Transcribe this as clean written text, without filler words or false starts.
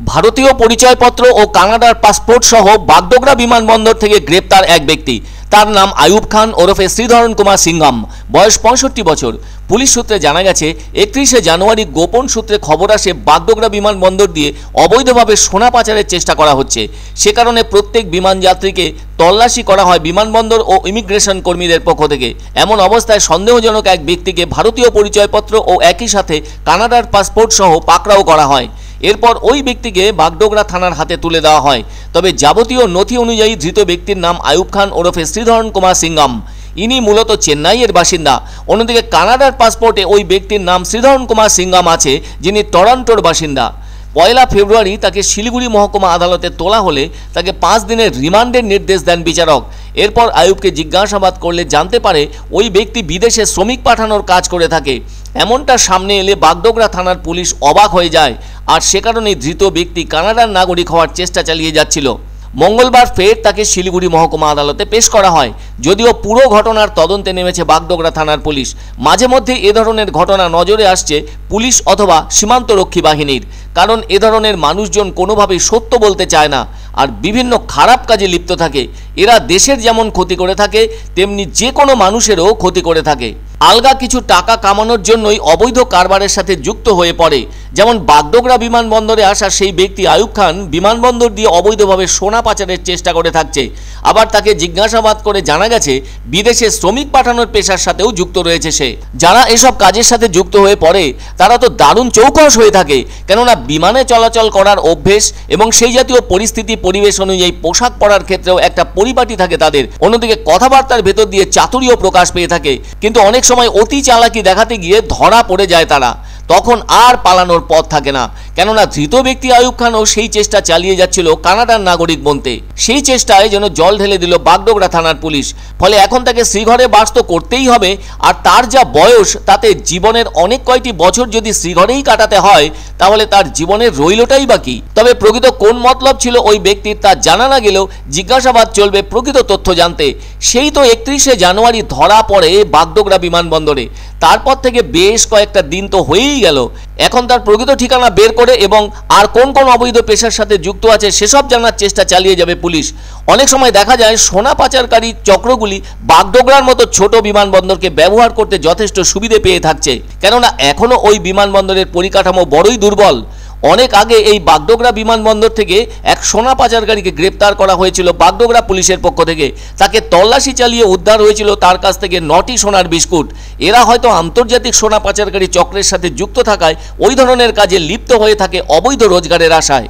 ভারতীয় পরিচয়পত্র ও কানাডার পাসপোর্ট সহ বাগডোগরা বিমানবন্দর থেকে গ্রেপ্তার এক ব্যক্তি। তার নাম আয়ুব খান ওরফে শ্রীধরন কুমার সিংহাম, বয়স 65 বছর। পুলিশ সূত্রে জানা গেছে 31শে জানুয়ারি গোপন সূত্রে খবর আসে বাগডোগরা বিমানবন্দর দিয়ে অবৈধভাবে সোনা পাচারের চেষ্টা করা হচ্ছে। সে কারণে প্রত্যেক বিমান যাত্রীকে তল্লাশি করা হয় বিমানবন্দর ও ইমিগ্রেশন কর্মীদের পক্ষ থেকে। এমন অবস্থায় সন্দেহজনক এক ব্যক্তিকে ভারতীয় পরিচয়পত্র ও একই সাথে কানাডার পাসপোর্ট সহ পাকড়াও করা হয়। এরপর ওই ব্যক্তিকে বাগডোগরা থানার হাতে তুলে দেওয়া হয়। তবে যাবতীয় নথি অনুযায়ী ধৃত ব্যক্তির নাম আয়ুব খান ওরফে শ্রীধরন কুমার সিংহাম। ইনি মূলত চেন্নাইয়ের বাসিন্দা। অন্যদিকে কানাডার পাসপোর্টে ওই ব্যক্তির নাম শ্রীধরন কুমার সিংহাম আছে, যিনি টরন্টোর বাসিন্দা। 1 ফেব্রুয়ারি তাকে শিলিগুড়ি মহকুমা আদালতে তোলা হলে তাকে 5 দিনের রিমান্ডের নির্দেশ দেন বিচারক। এরপর আয়ুবকে জিজ্ঞাসাবাদ করলে জানতে পারে ওই ব্যক্তি বিদেশে শ্রমিক পাঠানোর কাজ করে থাকে। এমনটা সামনে এলে বাগডোগরা থানার পুলিশ অবাক হয়ে যায়, আর সে কারণেই ধৃত ব্যক্তি কানাডার নাগরিক হওয়ার চেষ্টা চালিয়ে যাচ্ছিল। মঙ্গলবার ফের তাকে শিলিগুড়ি মহকুমা আদালতে পেশ করা হয়। যদিও পুরো ঘটনার তদন্তে নেমেছে বাগডোগরা থানার পুলিশ। মাঝে মধ্যে এ ধরনের ঘটনা নজরে আসছে পুলিশ অথবা সীমান্তরক্ষী বাহিনীর, কারণ এ ধরনের মানুষজন কোনোভাবেই সত্য বলতে চায় না আর বিভিন্ন খারাপ কাজে লিপ্ত থাকে। এরা দেশের যেমন ক্ষতি করে থাকে, তেমনি যে কোনো মানুষেরও ক্ষতি করে থাকে। আলগা কিছু টাকা কামানোর জন্যই অবৈধ কারবারের সাথে যুক্ত হয়ে পড়ে। যেমন বাগডোগরা বিমানবন্দরে আসা সেই ব্যক্তি আয়ুব খান বিমানবন্দর দিয়ে অবৈধভাবে সোনা পাচারের চেষ্টা করে থাকছে। আবার তাকে জিজ্ঞাসাবাদ করে জানা গেছে বিদেশে শ্রমিক পাঠানোর পেশার সাথেও যুক্ত রয়েছে সে। যারা এসব কাজের সাথে যুক্ত হয়ে পড়ে তারা তো দারুণ চৌকস হয়ে থাকে, কেননা বিমানে চলাচল করার অভ্যেস এবং সেই জাতীয় পরিস্থিতি পরিবেশ অনুযায়ী পোশাক পরার ক্ষেত্রেও একটা পরিপাটি থাকে তাদের। অন্যদিকে কথাবার্তার ভেতর দিয়ে চাতুরীও প্রকাশ পেয়ে থাকে, কিন্তু অনেক সময় অতি চালাকি দেখাতে গিয়ে ধরা পড়ে যায় তারা। তখন আর পালানোর পথ থাকে না, কেননা ধৃত ব্যক্তি আয়ুব খানও সেই চেষ্টা চালিয়ে যাচ্ছিল কানাডার নাগরিক বনতে। সেই চেষ্টায় যেন জল ঢেলে দিল বাগডোগরা থানার পুলিশ। ফলে এখন তাকে শ্রীঘরে বাস তো করতেই হবে, আর তার যা বয়স তাতে জীবনের অনেক কয়টি বছর যদি শ্রীঘরেই কাটাতে হয় তাহলে তার জীবনের রইলটাই বাকি। তবে প্রকৃত কোন মতলব ছিল ওই ব্যক্তির তা জানা না গেলেও জিজ্ঞাসাবাদ চলবে প্রকৃত তথ্য জানতে। সেই তো 31শে জানুয়ারি ধরা পড়ে বাগডোগরা বিমানবন্দরে। তারপর থেকে বেশ কয়েকটা দিন তো হয়েই গেল। এখন তার প্রকৃত ঠিকানা বের করে এবং আর কোন কোন অবৈধ পেশার সাথে যুক্ত আছে সেসব জানার চেষ্টা চালিয়ে যাবে পুলিশ। অনেক সময় দেখা যায় সোনা পাচারকারী চক্রগুলি বাগডোগরার মতো ছোট বিমানবন্দরকে ব্যবহার করতে যথেষ্ট সুবিধে পেয়ে থাকছে, কেননা এখনও ওই বিমানবন্দরের পরিকাঠামো বড়ই দুর্বল। অনেক আগে এই বাগডোগরা বিমানবন্দর থেকে এক সোনা পাচারকারীকে গ্রেপ্তার করা হয়েছিল বাগডোগরা পুলিশের পক্ষ থেকে। তাকে তল্লাশি চালিয়ে উদ্ধার হয়েছিল তার কাছ থেকে 9টি সোনার বিস্কুট। এরা হয়তো আন্তর্জাতিক সোনা পাচারকারী চক্রের সাথে যুক্ত থাকায় ওই ধরনের কাজে লিপ্ত হয়ে থাকে অবৈধ রোজগারের আশায়।